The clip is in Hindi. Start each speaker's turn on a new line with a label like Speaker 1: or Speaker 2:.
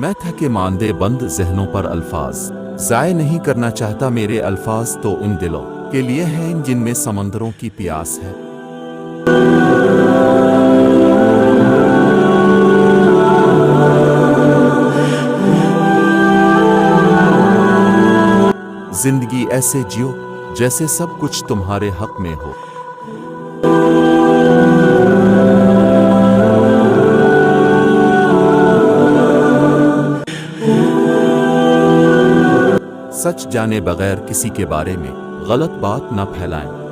Speaker 1: मैं थके मांदे बंद ज़हनों पर अल्फाज ज़ाय नहीं करना चाहता मेरे अल्फाज तो उन दिलों के लिए हैं जिनमें समंदरों की प्यास है। जिंदगी ऐसे जियो जैसे सब कुछ तुम्हारे हक में हो। सच जाने बगैर किसी के बारे में गलत बात न फैलाएं।